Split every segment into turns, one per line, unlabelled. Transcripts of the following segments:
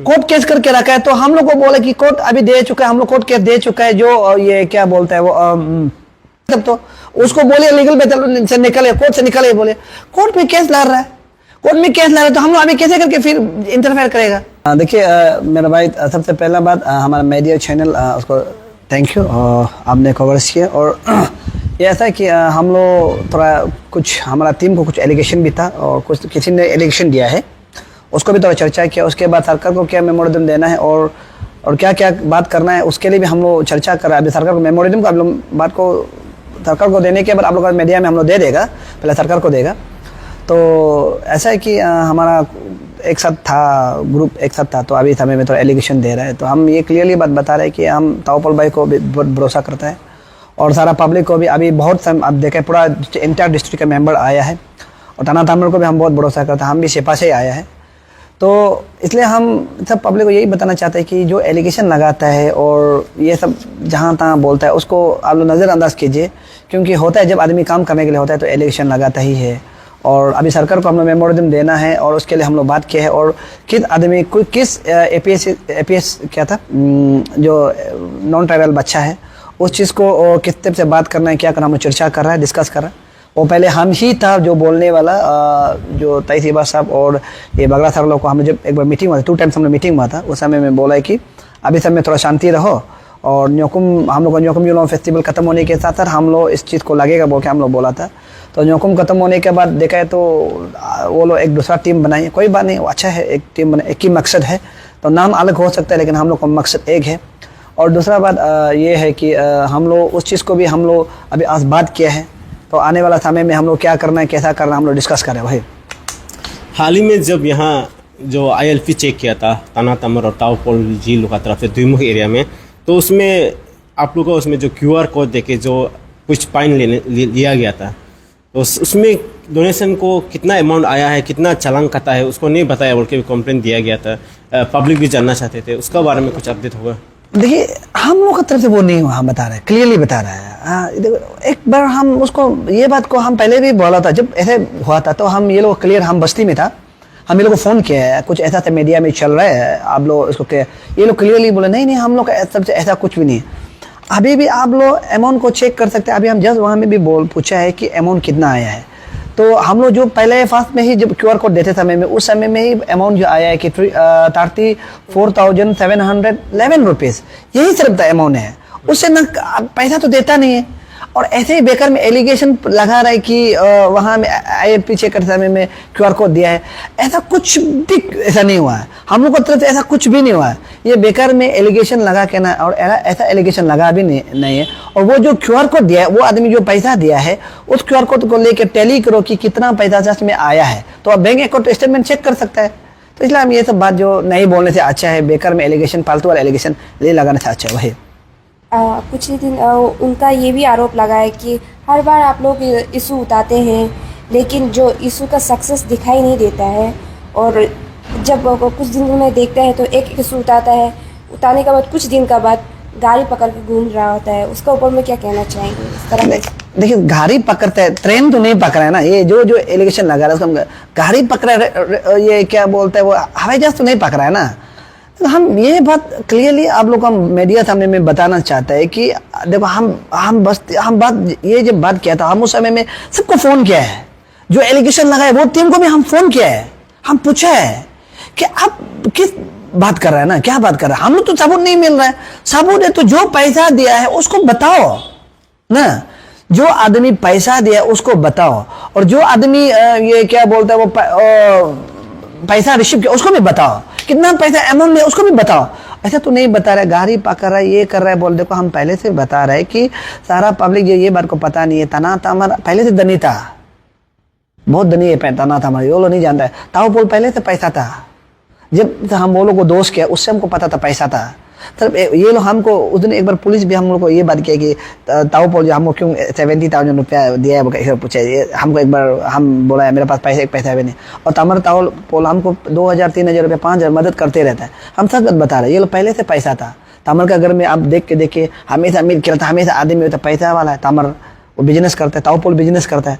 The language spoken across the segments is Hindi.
कोर्ट केस करके रखा है। तो हम लोग को बोले कि कोर्ट अभी दे चुका है, हम लोग कोर्ट केस दे चुका है, जो ये क्या बोलता है वो तब तो उसको बोले लीगल बैटल से निकले, कोर्ट से निकले, बोले कोर्ट में केस लड़ रहा है, कोर्ट में केस लड़ रहा है, तो हम लोग अभी कैसे करके फिर इंटरफेयर करेगा। देखिए मेरा भाई, सबसे पहला बात हमारा मीडिया चैनल उसको थैंक यू, आपने कवर्स किया। और ये ऐसा है कि हम लोग थोड़ा कुछ हमारा टीम को कुछ एलिगेशन भी था और कुछ किसी ने एलिगेशन दिया है, उसको भी थोड़ा चर्चा किया। उसके बाद सरकार को क्या मेमोरेंडम देना है और क्या क्या बात करना है, उसके लिए भी हम लोग चर्चा कर रहे हैं। अभी सरकार को मेमोरेंडम को आप लोग बात को सरकार को देने के बाद आप लोग मीडिया में हम लोग दे देगा, पहले सरकार को देगा। तो ऐसा है कि हमारा एक साथ था, ग्रुप एक साथ था, तो अभी समय में थोड़ा एलिगेशन दे रहा है। तो हम ये क्लियरली बात बता रहे हैं कि हम ताओपोल भाई को भी बहुत भरोसा करता है और सारा पब्लिक को भी। अभी बहुत अब देखें पूरा इंटायर डिस्ट्रिक्ट का मेंबर आया है और ताना तामर को भी हम बहुत भरोसा करते हैं, हम भी शिपा से ही आया है। तो इसलिए हम सब पब्लिक को यही बताना चाहते हैं कि जो एलिगेशन लगाता है और ये सब जहाँ तहाँ बोलता है, उसको आप लोग नज़रअंदाज कीजिए, क्योंकि होता है जब आदमी काम करने के लिए होता है तो एलिगेशन लगाता ही है। और अभी सरकार को हम लोग मेमोरेंडम देना है और उसके लिए हम लोग बात किए हैं। और किस आदमी को किस एपीएस क्या था जो नॉन ट्राइबल बच्चा है, उस चीज़ को किस टाइप से बात करना है, क्या करना, हम लोग चर्चा कर रहा है, डिस्कस कर रहा है। वो पहले हम ही था जो बोलने वाला, जो तहसीबा साहब और ये बगड़ा साहब लोग को हम जब एक बार मीटिंग हुआ था, 2 टाइम्स हम लोग मीटिंग हुआ था, उस समय में बोला है कि अभी समय थोड़ा शांति रहो और न्योकुम हम लोग का न्योकुम यूलोम फेस्टिवल खत्म होने के साथ साथ हम लोग इस चीज़ को लगेगा बोल के हम लोग बोला था। तो न्योकुम खत्म होने के बाद देखा है तो वो लोग एक दूसरा टीम बनाई, कोई बात नहीं, अच्छा है, एक टीम बना, एक ही मकसद है, तो नाम अलग हो सकता है लेकिन हम लोग का मकसद एक है। और दूसरा बात ये है कि हम लोग उस चीज़ को भी हम लोग अभी आज बात किया है, तो आने वाला समय में हम लोग क्या करना है, कैसा करना है, हम लोग डिस्कस करें। वही
हाल ही में जब यहाँ जो ILP चेक किया था ताना तमर और ताओपोल झील का तरफ से द्विमुख एरिया में, तो उसमें आप लोग को उसमें जो QR कोड देके जो कुछ पाइन लिया गया था, तो उसमें डोनेशन को कितना अमाउंट आया है, कितना चालान कटा है, उसको नहीं बताया बोल के भी कंप्लेंट दिया गया था। पब्लिक भी जानना चाहते थे, उसका बारे में कुछ अपडेट होगा?
देखिए हम लोग की तरफ से वो नहीं हुआ, हम बता रहे हैं, क्लियरली बता रहे हैं। एक बार हम उसको ये बात को हम पहले भी बोला था, जब ऐसे हुआ था तो हम ये लोग क्लियर, हम बस्ती में था, हम ये लोग को फ़ोन किया है, कुछ ऐसा से मीडिया में चल रहा है, आप लोग इसको क्या, ये लोग क्लियरली बोले नहीं हम लोग का सबसे ऐसा कुछ भी नहीं। अभी भी आप लोग अमाउंट को चेक कर सकते हैं। अभी हम जस्ट वहाँ में भी पूछा है कि अमाउंट कितना आया है, तो हम लोग जो पहले फर्स्ट में ही जब QR कोड देते समय में, उस समय में ही अमाउंट जो आया है कि 34,711 रुपीज़, यही सिर्फ अमाउंट है, उससे ना पैसा तो देता नहीं है। और ऐसे ही बेकार में एलिगेशन लगा रहा है कि वहाँ में ILP चेक करते समय में QR कोड दिया है, ऐसा कुछ भी ऐसा नहीं हुआ है, हम लोग को तरफ से ऐसा कुछ भी नहीं हुआ है। ये बेकार में एलिगेशन लगा के ना, और ऐसा एलिगेशन लगा भी नहीं है। और वो जो QR कोड दिया है, वो आदमी जो पैसा दिया है, उस QR कोड को लेकर टैली करो कि कितना पैसा सच में आया है, तो आप बैंक अकाउंट स्टेटमेंट चेक कर सकता है। तो इसलिए हम ये सब बात जो नहीं बोलने से अच्छा है, बेकार में एलिगेशन, फालतू वाला एलिगेशन ले लगाने से अच्छा है। वही
कुछ ही दिन उनका ये भी आरोप लगा है कि हर बार आप लोग इशू उठाते हैं लेकिन जो इशू का सक्सेस दिखाई नहीं देता है, और जब कुछ दिन में देखते हैं तो एक इशू उठाता है, उठाने के बाद कुछ दिन का बाद गाड़ी पकड़ के घूम रहा होता है। उसका ऊपर में क्या कहना चाहेंगे इस तरह?
देखिए गाड़ी पकड़ता है, ट्रेन तो नहीं पकड़ा है ना, ये जो एलिगेशन लगा रहा है उसका गाड़ी पकड़ा है, ये क्या बोलता है वो हवाई जहाज तो नहीं पकड़ा है ना। तो हम ये बात क्लियरली आप लोग का मीडिया सामने में बताना चाहता है कि देखो हम बात ये जब बात किया था, हम उस समय में सबको फ़ोन किया है, जो एलिगेशन लगा है वो टीम को भी हम फ़ोन किया है, हम पूछा है कि आप किस बात कर रहे हैं ना, क्या बात कर रहे हैं, हम लोग तो सबूत नहीं मिल रहा है। सबूत है तो जो पैसा दिया है उसको बताओ ना, जो आदमी पैसा दिया उसको बताओ, और जो आदमी ये क्या बोलता है वो पैसा रिसीव किया उसको भी बताओ, कितना पैसा अमाउंट है उसको भी बताओ। ऐसा तो नहीं बता रहा है, गाड़ी पकड़ रहा है, ये कर रहा है, बोल देखो हम पहले से बता रहे हैं कि सारा पब्लिक ये बात को पता नहीं है। तना तमर पहले से धनी था, बहुत धनी है तना तमर, ये लोग नहीं जानता है। ताओपोल पहले से पैसा था, जब हम वो लोग को दोष किया उससे हमको पता था पैसा था। तब ये लोग हमको उस दिन एक बार पुलिस भी हम लोग को ये बात किया कि ताओपोल जो हमको क्यों 70,000 रुपया दिया है, वो पूछा हमको। एक बार हम बोला है मेरे पास पैसा एक पैसा भी नहीं, और तमर ताओपोल हमको 2,000 3,000 रुपया 5,000 मदद करते रहता है। हम सब बता रहे हैं ये लोग पहले से पैसा था। तमर का घर में आप देख के देखिए हमेशा मिल के रहता, हमेशा आदमी होता पैसा वाला है। तमर वो बिजनेस करता है, ताओपोल बिजनेस करता है।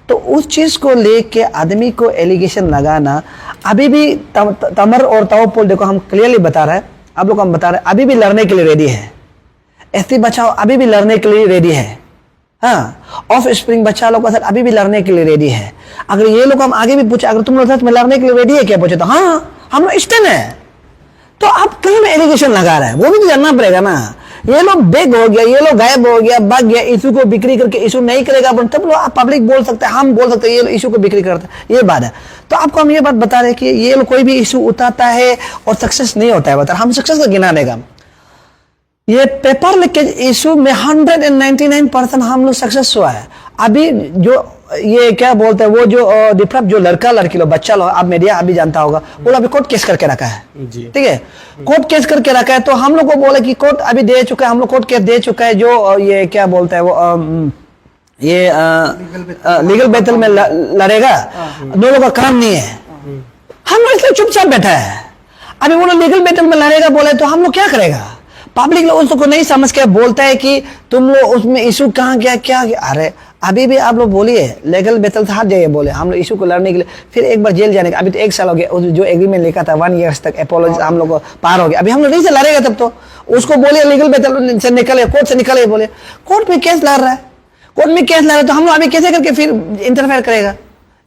तो उस चीज को लेके आदमी को एलिगेशन लगाना, अभी भी तमर और ताओपोल देखो हम क्लियरली बता रहे हैं, आप लोग हम बता रहे हैं, अभी भी लड़ने के लिए रेडी है। एसटी बचाओ अभी भी लड़ने के लिए रेडी है। हाँ, ऑफ स्प्रिंग बच्चा लोग का साथ अभी भी लड़ने के लिए रेडी है। अगर ये लोग हम आगे भी पूछे, अगर तुम लोग साथ में लड़ने के लिए रेडी है क्या, पूछे तो हाँ हम लोग स्टैंड है। तो आप कहीं में एलिगेशन लगा रहा है, वो भी तो जानना पड़ेगा ना। ये लोग बेग हो गया, ये लोग गायब हो गया, भाग गया, इशू को बिक्री करके इशू नहीं करेगा, तब लोग पब्लिक बोल सकते हैं, हम बोल सकते हैं ये इशू को बिक्री करता है, ये बात है। तो आपको हम ये बात बता रहे हैं कि ये लोग कोई भी इशू उठाता है और सक्सेस नहीं होता है, बता हम सक्सेस का गिना देगा। ये पेपर लीकेज इशू में 199% हम लोग सक्सेस हुआ है। अभी जो ये क्या बोलते हैं, वो जो डिफरेंट जो लड़का लड़की लोग बच्चा लोग, आप मीडिया अभी जानता होगा, वो अभी कोर्ट केस करके रखा है, ठीक है, कोर्ट केस करके रखा है। तो हम लोग को बोले कि कोर्ट अभी दे चुका है, हम लोग कोर्ट केस दे चुका है, जो ये क्या बोलते हैं वो ये लीगल बैटल में लड़ेगा, दोनों का काम नहीं है, हम लोग इसलिए चुपचाप बैठा है। अभी वो लोग लीगल बैटल में लड़ेगा बोले तो हम लोग क्या करेगा। पब्लिक लोग उसको नहीं समझ के बोलता है कि तुम लोग उसमें इशू कहाँ गया क्या गया। अरे अभी भी आप लोग बोलिए लीगल बैटल से हट जाइए, बोले हम लोग इशू को लड़ने के लिए, फिर एक बार जेल जाने का, अभी तो 1 साल हो गया, जो एग्रीमेंट लिखा था 1 ईयर तक अपोलॉजी हम लोग को पार हो गया, अभी हम लोग नहीं से लड़ेगा। तब तो उसको बोलिए लीगल बैटल से निकले, कोर्ट से निकले, बोले कोर्ट में केस लड़ रहा है, कोर्ट में केस लड़ रहा है, तो हम लोग अभी कैसे करके फिर इंटरफेयर करेगा।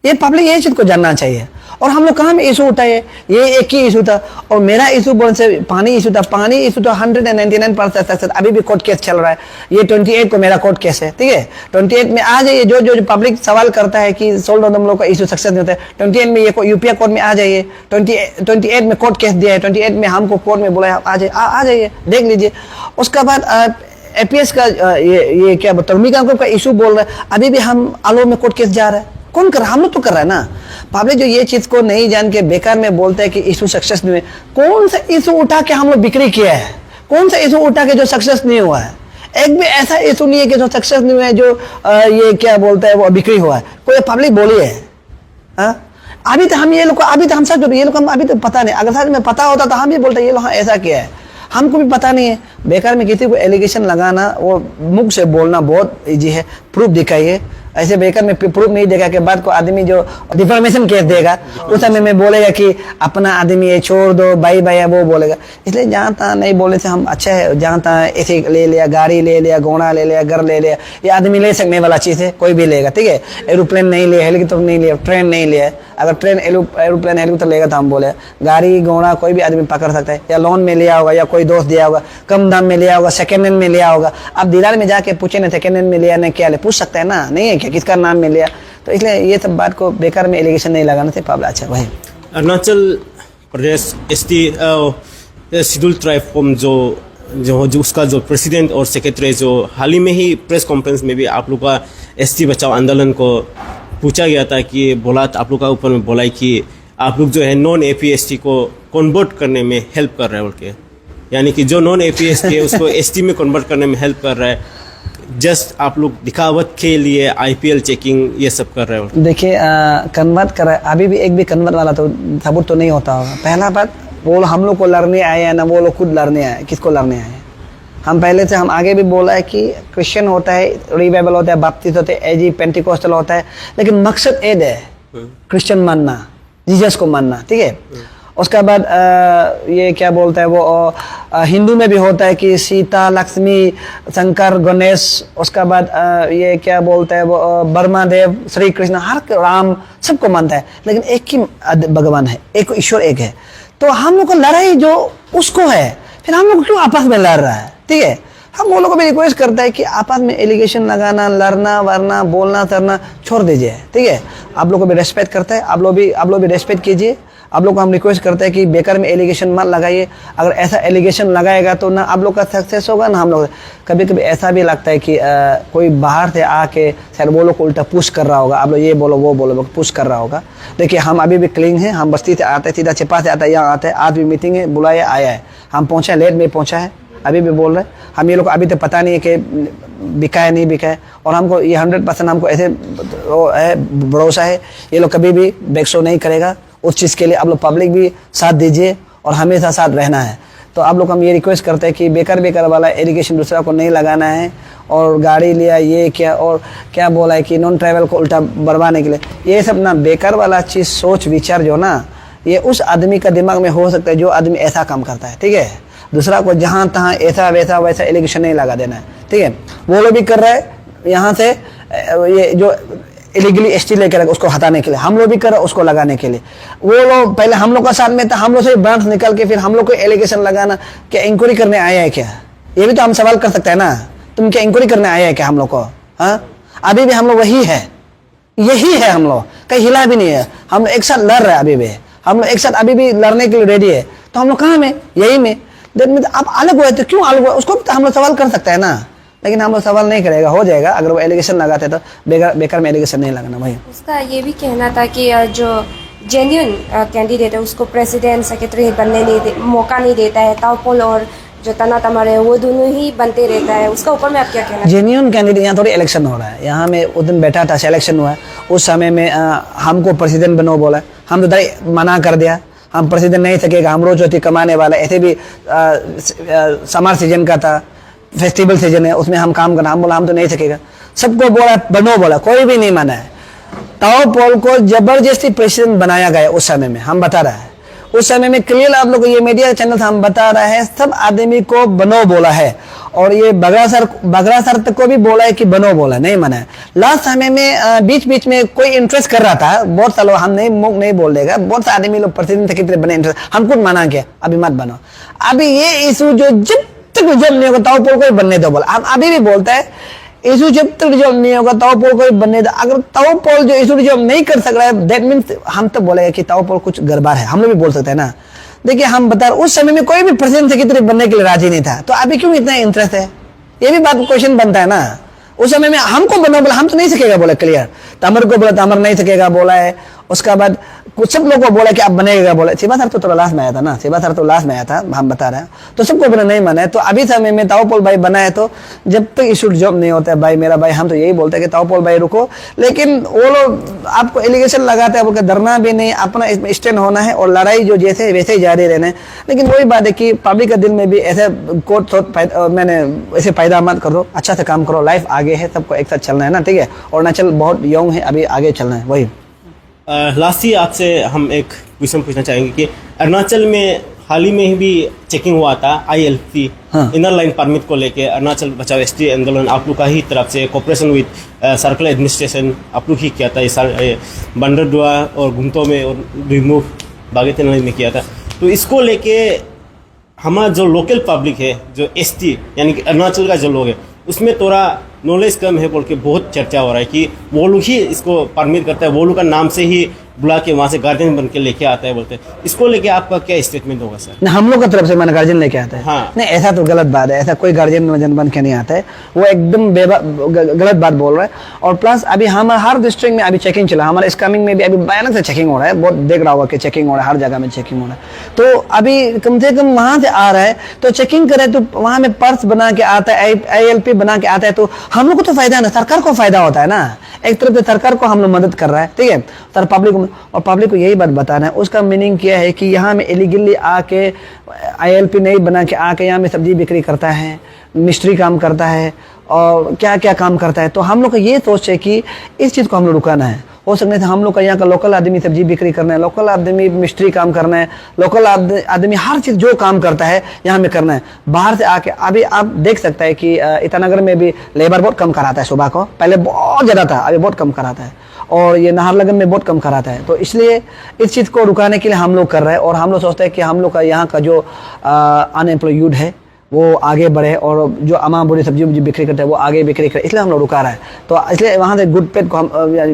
ये पब्लिक ये चीज को जानना चाहिए। और हम लोग कहाँ में इशू उठाए, ये एक ही इशू था, और मेरा इशू बोल से पानी इशू था, पानी इशू तो 199% अभी भी कोर्ट केस चल रहा है। ये 28 को मेरा कोर्ट केस है, ठीक है, 28 में आ जाइए। जो जो पब्लिक सवाल करता है कि सोल्ड हम लोग का इशू सक्सेस नहीं होता है, 28 में ये यूपीए कोर्ट में आ जाइए। 28 में कोर्ट केस दिया है, 28 में हमको कोर्ट में बोला है आ जाइए, देख लीजिए। उसके बाद एपीएस का ये क्या तर्मिका का इशू बोल रहा है, अभी भी हम आलो में कोर्ट केस जा रहा है। कौन कर रहा है, हम लोग तो कर रहा है ना। पब्लिक जो ये चीज को नहीं जान के बेकार में बोलते हैं कि इशू सक्सेस नहीं हुए। कौन सा इशू उठा के हम लोग बिक्री किया है, कौन सा इशू उठा के जो सक्सेस नहीं हुआ है। एक भी ऐसा इशू नहीं है कि जो सक्सेस नहीं हुआ है, जो ये क्या बोलता है वो बिक्री हुआ है। कोई पब्लिक बोली है अभी तो हम ये लोग, अभी तो हम सब ये लोग हम अभी तो पता नहीं, अगर सच में पता होता तो हम भी बोलते ये लोग हाँ ऐसा किया है, हमको भी पता नहीं है। बेकार में किसी को एलिगेशन लगाना, वो मुख से बोलना बहुत इजी है, प्रूफ दिखाइए। ऐसे बेकार में प्रूफ नहीं देगा के बाद को आदमी जो डिफॉर्मेशन केस देगा, उस समय में बोलेगा कि अपना आदमी है छोड़ दो, भाई भाई है, वो बोलेगा। इसलिए जहाँ तहाँ नहीं बोलने से हम अच्छा है। जहाँ तहाँ ऐसे ले लिया, गाड़ी ले लिया, घोड़ा ले लिया, घर ले लिया, ये आदमी ले सकने वाला चीज़ है, कोई भी लेगा, ठीक है। एरोप्लेन नहीं लिया, हेलीकॉप्टर नहीं लिया, ट्रेन नहीं लिया। अगर ट्रेन एरोप्लेन हेलीकॉप्टर लेगा तो हम बोले गाड़ी घोड़ा कोई भी आदमी पकड़ सकता है, या लोन में लिया होगा, या कोई दोस्त दिया होगा, कम दाम में लिया होगा, सेकेंड हैंड में लिया होगा। अब डीलर में जाके पूछे ना सेकेंड हैंड में लिया ना क्या ले, पूछ सकता है ना, नहीं है क्या किसका नाम में लिया। तो इसलिए ये सब बात को बेकार में एलिगेशन नहीं लगाने से पाबला अच्छा भाई।
Arunachal Pradesh ST schedule tribe form जो उसका जो प्रेसिडेंट और सेक्रेटरी, जो हाल ही में ही प्रेस कॉन्फ्रेंस में भी आप लोग का एसटी बचाओ आंदोलन को पूछा गया था कि बोला आप लोग का ऊपर में बोला कि आप लोग जो है नॉन एपीएसटी को कन्वर्ट करने में हेल्प कर रहे हैं, बोल के, यानी कि जो नॉन एपीएसटी है उसको एसटी में कन्वर्ट करने में हेल्प कर रहा है, जस्ट आप लोग दिखावट के लिए आईपीएल चेकिंग ये सब कर रहे हो।
देखिए कन्वर्ट कर रहा है, अभी भी एक भी कन्वर्ट वाला तो सबूत तो नहीं होता होगा। पहला बात, वो हम लोग को लड़ने आए हैं ना, वो लोग खुद लड़ने आए, किसको लड़ने आए। हम पहले से हम आगे भी बोला है कि क्रिश्चियन होता है, रिवाइवल होता है, बैप्टिस्ट होता है, एजी पेंटिकोस्टल होता है, लेकिन मकसद एक है, क्रिश्चियन मानना, जीसस को मानना, ठीक है। उसके बाद ये क्या बोलता है वो हिंदू में भी होता है कि सीता, लक्ष्मी, शंकर, गणेश, उसका बाद ये क्या बोलता है वो ब्रह्मा देव, श्री कृष्ण, हर राम, सबको मानता है, लेकिन एक ही भगवान है, एक ईश्वर एक है। तो हम लोग को लड़ाई जो उसको है, फिर हम लोग क्यों आपस में लड़ रहा है, ठीक है। हम वो लोग को भी रिक्वेस्ट करता है कि आपस में एलिगेशन लगाना, लड़ना वरना, बोलना करना छोड़ दीजिए, ठीक है। आप लोग को भी रेस्पेक्ट करता है, आप लोग भी रेस्पेक्ट कीजिए। आप लोग को हम रिक्वेस्ट करते हैं कि बेकार में एलिगेशन मत लगाइए। अगर ऐसा एलिगेशन लगाएगा तो ना आप लोग का सक्सेस होगा ना हम लोग। कभी कभी ऐसा भी लगता है कि कोई बाहर से आके शायद वो लोग को उल्टा पुश कर रहा होगा, आप लोग ये बोलो वो बोलो, पुश कर रहा होगा। देखिए हम अभी भी क्लीन हैं, हम बस्ती से आते हैं, सीधा छिपा से आता है, यहाँ आते हैं। आज भी मीटिंग है, बुलाया आया है, हम पहुँचा लेट में पहुँचा है, अभी भी बोल रहे हैं। हम ये लोग अभी तो पता नहीं है कि बिका है नहीं बिका है, और हमको ये 100% हमको ऐसे है भरोसा है, ये लोग कभी भी बैकशो नहीं करेगा। उस चीज़ के लिए आप लोग पब्लिक भी साथ दीजिए और हमेशा साथ रहना है। तो आप लोग हम ये रिक्वेस्ट करते हैं कि बेकार वाला एलिगेशन दूसरा को नहीं लगाना है, और गाड़ी लिया ये क्या, और क्या बोला है कि नॉन ट्रैवल को उल्टा बरबाने के लिए, ये सब ना बेकार वाला चीज़ सोच विचार जो ना, ये उस आदमी का दिमाग में हो सकता है जो आदमी ऐसा काम करता है, ठीक है। दूसरा को जहाँ तहाँ ऐसा वैसा वैसा एलिगेशन नहीं लगा देना है, ठीक है। वो लोग भी कर रहे हैं यहाँ से ये जो इलीगली एसटी लेकर उसको हटाने के लिए, हम लोग भी कर रहे उसको लगाने के लिए। वो लोग पहले हम लोग का साथ में था, हम लोग से ब्रांच निकल के फिर हम लोग को एलिगेशन लगाना, क्या इंक्वायरी करने आया है क्या, ये भी तो हम सवाल कर सकते हैं ना। तुम क्या इंक्वायरी करने आया है क्या हम लोग को? हाँ, अभी भी हम लोग वही है, यही है, हम लोग कहीं हिला भी नहीं है, हम लोग एक साथ लड़ रहे हैं, अभी भी हम लोग एक साथ अभी भी लड़ने के लिए रेडी है। तो हम लोग कहाँ में, यही में। आप अलग हुए तो क्यों अलग हुए, उसको तो हम लोग सवाल कर सकते हैं ना, लेकिन हम लोग सवाल नहीं करेगा, हो जाएगा। अगर वो एलिगेशन लगाते तो बेकार में एलिगेशन नहीं लगाना भाई।
उसका ये भी कहना था कि जो जेन्युइन कैंडिडेट है उसको प्रेसिडेंट सेक्रेटरी बनने मौका नहीं देता है, ताओपोल और जो तना तमर है वो दोनों ही बनते रहता है, उसका ऊपर में आप क्या कहना?
जेन्युइन कैंडिडेट, यहाँ थोड़ी इलेक्शन हो रहा है, यहाँ में उस दिन बैठा था, सिलेक्शन हुआ है, उस समय में हमको प्रेसिडेंट बनो बोला, हम तो डायरेक्ट मना कर दिया, हम प्रेसिडेंट नहीं सकेगा, हम रोज होती कमाने वाला, ऐसे भी समर सीजन का था, फेस्टिवल सीजन है, उसमें हम काम करना, हम बोला हम तो नहीं सकेगा, सबको बोला बनो बोला, कोई भी नहीं माना है। ताओपोल को जबरदस्ती प्रेसिडेंट बनाया गया उस समय में, हम बता रहे हैं उस समय में क्लियर, आप लोग ये मीडिया चैनल हम बता रहे हैं, सब आदमी को बनो बोला है, और ये बगरा सर तक को भी बोला है कि बनो बोला, नहीं माना है। लास्ट समय में बीच में कोई इंटरेस्ट कर रहा था, बहुत सालों, हम नहीं बोल देगा, बहुत से आदमी लोग प्रेसिडेंट सेक्रेटरी बने इंटरेस्ट, हमको माना क्या अभी मत बनो। अभी ये इशू जो जब तक रिजल्ट नहीं होगा ताओपोल को ही बनने दो बोला, हम अभी भी बोलता है इशू जब तक रिजल्ट नहीं होगा ताओपोल को ही बनने दो। अगर ताओपोल जो इशू रिजल्ट नहीं कर सक रहा है, दैट मीन्स हम तो बोलेगा कि ताओपोल कुछ गड़बड़ है, हम लोग भी बोल सकते हैं ना। देखिए हम बता रहे उस समय में कोई भी प्रेसिडेंट सेक्रेटरी बनने के लिए राजी नहीं था, तो अभी क्यों इतना इंटरेस्ट है, ये भी बात क्वेश्चन बनता है ना। उस समय में हमको बनो बोला, हम तो नहीं सकेगा बोला क्लियर, तमर को बोला तमर नहीं सकेगा बोला है, उसका बाद कुछ सब लोगों को बोला कि आप बनेगा बोला, शिवा सर तो थोड़ा लास्ट में आया था ना, शिवा सर तो लास्ट में आया था, हम बता रहे हैं, तो सबको बोला नहीं माना है। तो अभी समय में ताओपोल भाई बना है, तो जब तक इशू जॉब नहीं होता है भाई मेरा भाई, हम तो यही बोलते हैं कि ताओपोल भाई रुको, लेकिन वो लोग आपको एलिगेशन लगाते हैं, बोलकर डरना भी नहीं, अपना इसमें स्टैंड होना है, और लड़ाई जो जैसे वैसे ही जारी रहना है। लेकिन वही बात है कि पब्लिक के दिल में भी ऐसे कोर्ट मैंने ऐसे पैदा मत करो, अच्छा से काम करो, लाइफ आगे है, सबको एक साथ चलना है ना, ठीक है। और अरुणाचल बहुत यंग है, अभी आगे चलना है, वही।
लास्ट ही आपसे हम एक क्वेश्चन पूछना चाहेंगे कि अरुणाचल में हाल ही में भी चेकिंग हुआ था ILP इनर लाइन परमिट को लेके, अरुणाचल बचाओ ST आंदोलन आप लोग का ही तरफ से कोऑपरेशन विद सर्कल एडमिनिस्ट्रेशन आप लोग ही किया था, इस बंडरडुआ और घुमतो में और रिमूव बागेतनाली में किया था। तो इसको लेके हमारा जो लोकल पब्लिक है, जो ST यानी कि अरुणाचल का जो लोग है, उसमें थोड़ा नॉलेज कम है बोल के बहुत चर्चा हो रहा है कि वो लोग ही इसको परमिट करता है, वो लोग का नाम से ही बुला के वहाँ से गार्जियन बन के लेके आता है बोलते हैं। इसको लेके आपका क्या स्टेटमेंट होगा सर?
नहीं, हम लोग की तरफ से मैंने गार्जियन लेके आता है।
हाँ।
नहीं, ऐसा तो गलत बात है, ऐसा कोई गार्जियन बन के नहीं आता है, वो एकदम गलत बात बोल रहा है। और प्लस अभी हम हर डिस्ट्रिक्ट में अभी चेकिंग चला, हमारे स्कैमिंग में भी अभी भयानक से चेकिंग हो रहा है, बहुत देख रहा होगा कि चेकिंग हो रहा है, हर जगह में चेकिंग हो रहा है। तो अभी कम से कम वहां से आ रहा है तो चेकिंग करे, तो वहां में पर्स बना के आता है, ILP बना के आता है, तो हम लोग को तो फायदा है ना, सरकार को फायदा होता है ना, एक तरफ से सरकार को हम लोग मदद कर रहा है, ठीक है, सर पब्लिक को, और पब्लिक को यही बात बताना है। उसका मीनिंग क्या है कि यहाँ में इलीगली आके ILP नहीं बना के आके यहाँ में सब्जी बिक्री करता है, मिस्ट्री काम करता है, और क्या क्या काम करता है। तो हम लोग का ये सोच है कि इस चीज़ को हम लोग रुकाना है। हो सकने से हम लोग का यहाँ का लोकल आदमी सब्जी बिक्री करना है, लोकल आदमी मिस्ट्री काम करना है, लोकल आदमी हर चीज़ जो काम करता है यहाँ में करना है। बाहर से आके अभी आप देख सकते हैं कि ईटानगर में भी लेबर बहुत कम कराता है सुबह को, पहले बहुत ज़्यादा था, अभी बहुत कम कराता है, और ये नाहरलगुन में बहुत कम कराता है। तो इसलिए इस चीज़ को रुकाने के लिए हम लोग कर रहे हैं, और हम लोग सोचते हैं कि हम लोग का यहाँ का जो अनएम्प्लॉय यूथ है वो आगे बढ़े, और जो अमा बुरी सब्जी बिक्री करते हैं वो आगे बिक्री करे, इसलिए हम लोग रुका रहे हैं। तो इसलिए वहाँ से गुड पेट को हम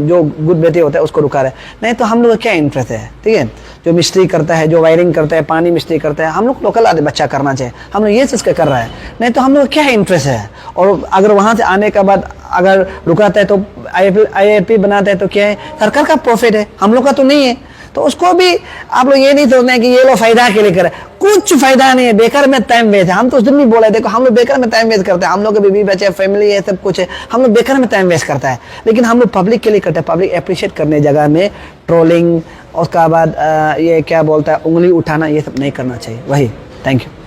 जो गुड बेटे होता है उसको रुका रहे हैं। नहीं तो हम लोग का क्या इंटरेस्ट है, ठीक है, जो मिस्त्री करता है, जो वायरिंग करता है, पानी मिस्त्री करता है, हम लोग लोकल आदमी बच्चा करना चाहिए, हम लोग ये चीज़ कर रहा है। नहीं तो हम लोग क्या इंटरेस्ट है, और अगर वहाँ से आने के बाद अगर रुकाता है तो ILP बनाता है तो क्या है, सरकार का प्रॉफिट है, हम लोग का तो नहीं है। तो उसको भी आप लोग ये नहीं सोचना है कि ये लोग फायदा के लिए करे, कुछ फायदा नहीं है, बेकार में टाइम वेस्ट है। हम तो उस दिन भी बोले, देखो हम लोग बेकार में टाइम वेस्ट करते हैं, हम लोग के बीवी बच्चे फैमिली है, सब कुछ है, हम लोग बेकार में टाइम वेस्ट करता है। लेकिन हम लोग पब्लिक के लिए करते हैं, पब्लिक अप्रिशिएट करने जगह में ट्रोलिंग, उसका बाद ये क्या बोलता है उंगली उठाना, ये सब नहीं करना चाहिए। वही, थैंक यू।